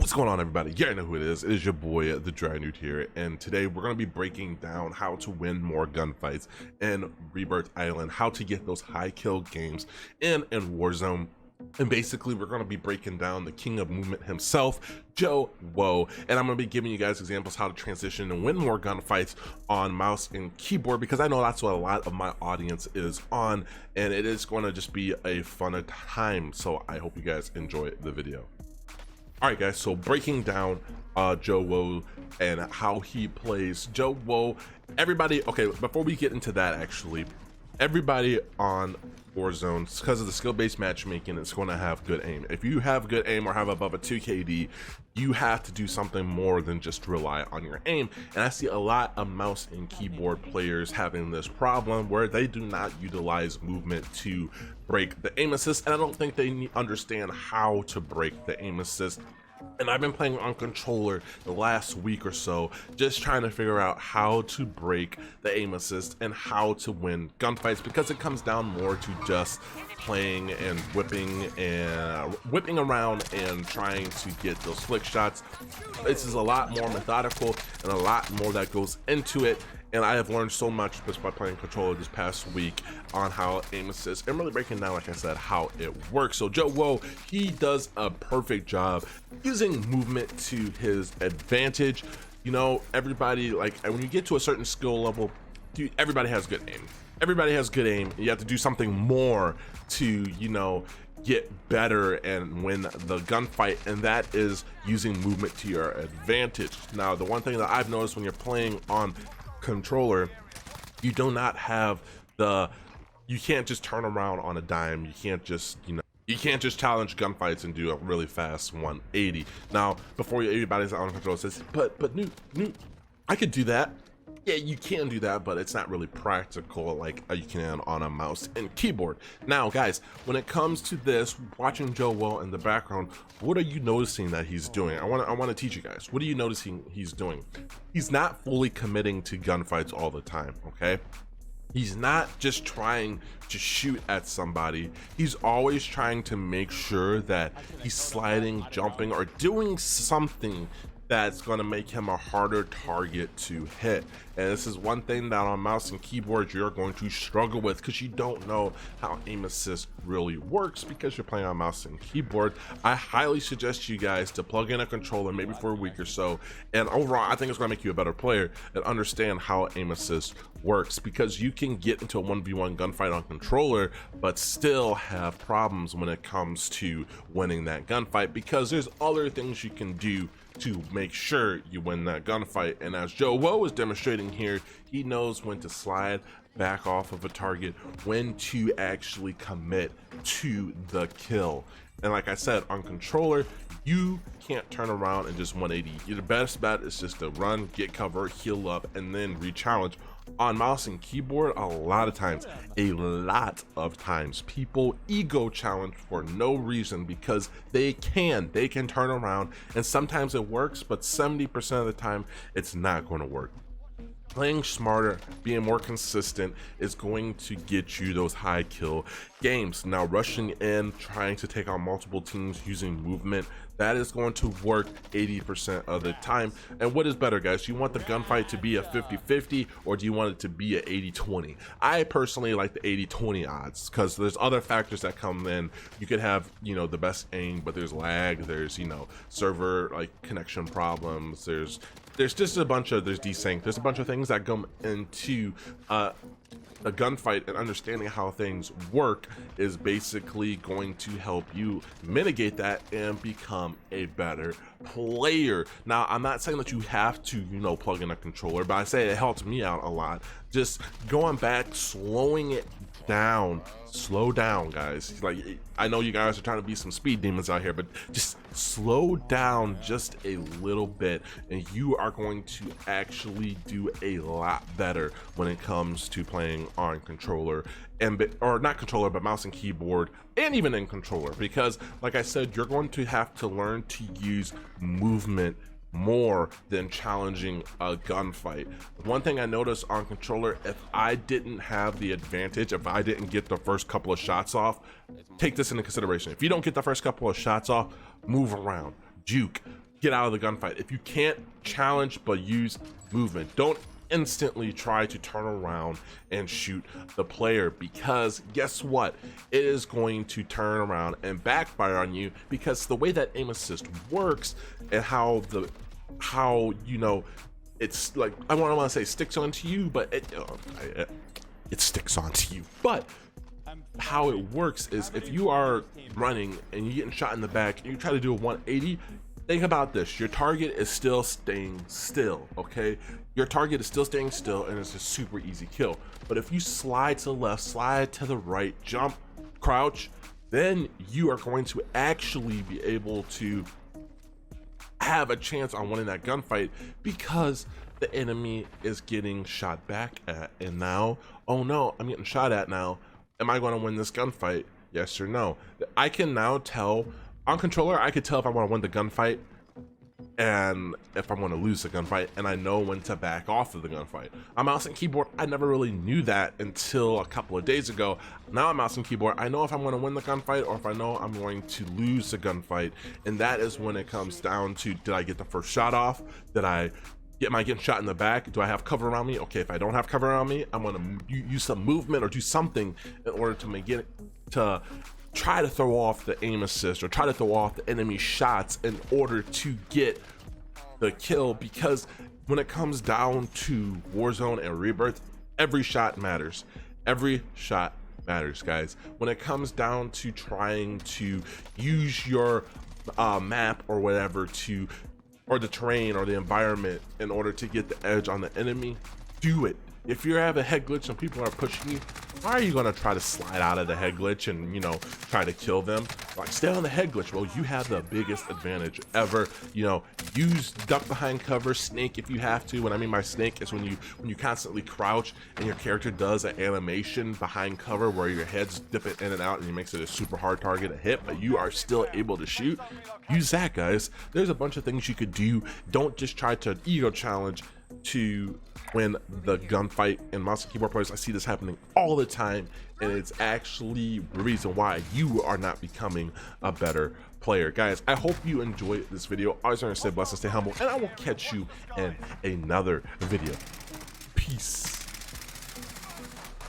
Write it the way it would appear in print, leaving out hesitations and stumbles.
What's going on, everybody? Yeah, I know who it is. It is your boy, the Dry Nude here, and today we're going to be breaking down how to win more gunfights in Rebirth Island, how to get those high kill games in Warzone. And basically, we're going to be breaking down the king of movement himself, Joe Woe, and I'm going to be giving you guys examples how to transition and win more gunfights on mouse and keyboard, because I know that's what a lot of my audience is on, and it is going to just be a fun time. So I hope you guys enjoy the video. All right, guys, so breaking down Joe Woe and how he plays. Joe Woe, everybody, okay, before we get into that, actually, everybody on Warzone, because of the skill-based matchmaking, it's going to have good aim. If you have good aim or have above a 2 KD, you have to do something more than just rely on your aim. And I see a lot of mouse and keyboard players having this problem where they do not utilize movement to break the aim assist, and I don't think they understand how to break the aim assist. And I've been playing on controller the last week or so, just trying to figure out how to break the aim assist and how to win gunfights, because it comes down more to just playing and whipping around and trying to get those flick shots. This is a lot more methodical and a lot more that goes into it. And I have learned so much just by playing controller this past week on how aim assist and really breaking down, like I said, how it works. So Joe Woe, he does a perfect job using movement to his advantage. You know, everybody, like when you get to a certain skill level, dude, everybody has good aim. Everybody has good aim. You have to do something more to, you know, get better and win the gunfight, and that is using movement to your advantage. Now, the one thing that I've noticed when you're playing on controller, you do not have you can't just turn around on a dime. You can't just, you can't just challenge gunfights and do a really fast 180. Now, before everybody's on controller says, but Newt, I could do that. Yeah, you can do that, but it's not really practical like you can on a mouse and keyboard. Now, guys, when it comes to this, watching Joe Woe in the background, what are you noticing that he's doing? I want to teach you guys. What are you noticing he's doing? He's not fully committing to gunfights all the time, okay? He's not just trying to shoot at somebody. He's always trying to make sure that he's sliding, jumping, or doing something that's going to make him a harder target to hit. And this is one thing that on mouse and keyboard you're going to struggle with, because you don't know how aim assist really works because you're playing on mouse and keyboard. I highly suggest you guys to plug in a controller maybe for a week or so, and overall I think it's going to make you a better player and understand how aim assist works, because you can get into a 1v1 gunfight on controller but still have problems when it comes to winning that gunfight, because there's other things you can do to make sure you win that gunfight. And as Joe Woe is demonstrating here, he knows when to slide back off of a target, when to actually commit to the kill. And like I said, on controller, you can't turn around and just 180. Your best bet is just to run, get cover, heal up, and then re-challenge. On mouse and keyboard, a lot of times, people ego challenge for no reason, because they can turn around, and sometimes it works, but 70% of the time it's not going to work. Playing smarter, being more consistent is going to get you those high kill games. Now, rushing in, trying to take on multiple teams using movement, that is going to work 80% of the time. And what is better, guys? Do you want the gunfight to be a 50-50, or do you want it to be a 80-20? I personally like the 80-20 odds, because there's other factors that come in. You could have, the best aim, but there's lag, there's, server like connection problems, there's just a bunch of, there's desync, there's a bunch of things that come into a gunfight, and understanding how things work is basically going to help you mitigate that and become a better player. Now, I'm not saying that you have to, plug in a controller, but I say it helps me out a lot. Just going back, slowing it down, slow down, guys. Like, I know you guys are trying to be some speed demons out here, but just slow down just a little bit, and you are going to actually do a lot better when it comes to playing on controller, or not controller, but mouse and keyboard, and even in controller, because like I said, you're going to have to learn to use movement more than challenging a gunfight. One thing I noticed on controller, if I didn't have the advantage, if I didn't get the first couple of shots off, take this into consideration. If you don't get the first couple of shots off, move around, juke, get out of the gunfight. If you can't challenge but use movement, don't instantly try to turn around and shoot the player, because guess what, it is going to turn around and backfire on you, because the way that aim assist works and how you know, it's like, I don't want to say sticks onto you, but it sticks onto you. But how it works is, if you are running and you're getting shot in the back and you try to do a 180, think about this: your target is still staying still, okay? Your target is still staying still, and it's a super easy kill. But if you slide to the left, slide to the right, jump, crouch, then you are going to actually be able to have a chance on winning that gunfight, because the enemy is getting shot back at. And now, oh no, I'm getting shot at now. Am I going to win this gunfight? Yes or no? I can now tell on controller. I could tell if I want to win the gunfight and if I'm going to lose the gunfight, and I know when to back off of the gunfight. On mouse and keyboard, I never really knew that until a couple of days ago. Now on mouse and keyboard, I know if I'm going to win the gunfight or if I know I'm going to lose the gunfight, and that is when it comes down to, did I get the first shot off? Did I am I getting shot in the back? Do I have cover around me? Okay, if I don't have cover around me, I'm going to use some movement or do something in order to make it to try to throw off the aim assist or try to throw off the enemy shots in order to get the kill. Because when it comes down to Warzone and Rebirth, every shot matters. Every shot matters, guys. When it comes down to trying to use your map or whatever to, or the terrain or the environment, in order to get the edge on the enemy, do it. If you have a head glitch and people are pushing you, why are you going to try to slide out of the head glitch and, you know, try to kill them? Like, stay on the head glitch. Well, you have the biggest advantage ever. You know, use duck behind cover, snake if you have to. What I mean by snake is when you constantly crouch and your character does an animation behind cover where your head's dipping in and out, and it makes it a super hard target to hit, but you are still able to shoot. Use that, guys. There's a bunch of things you could do. Don't just try to ego challenge to win the gunfight. And mouse and keyboard players, I see this happening all the time, and it's actually the reason why you are not becoming a better player. Guys, I hope you enjoyed this video. Always remember to stay blessed and stay humble, and I will catch you in another video. Peace.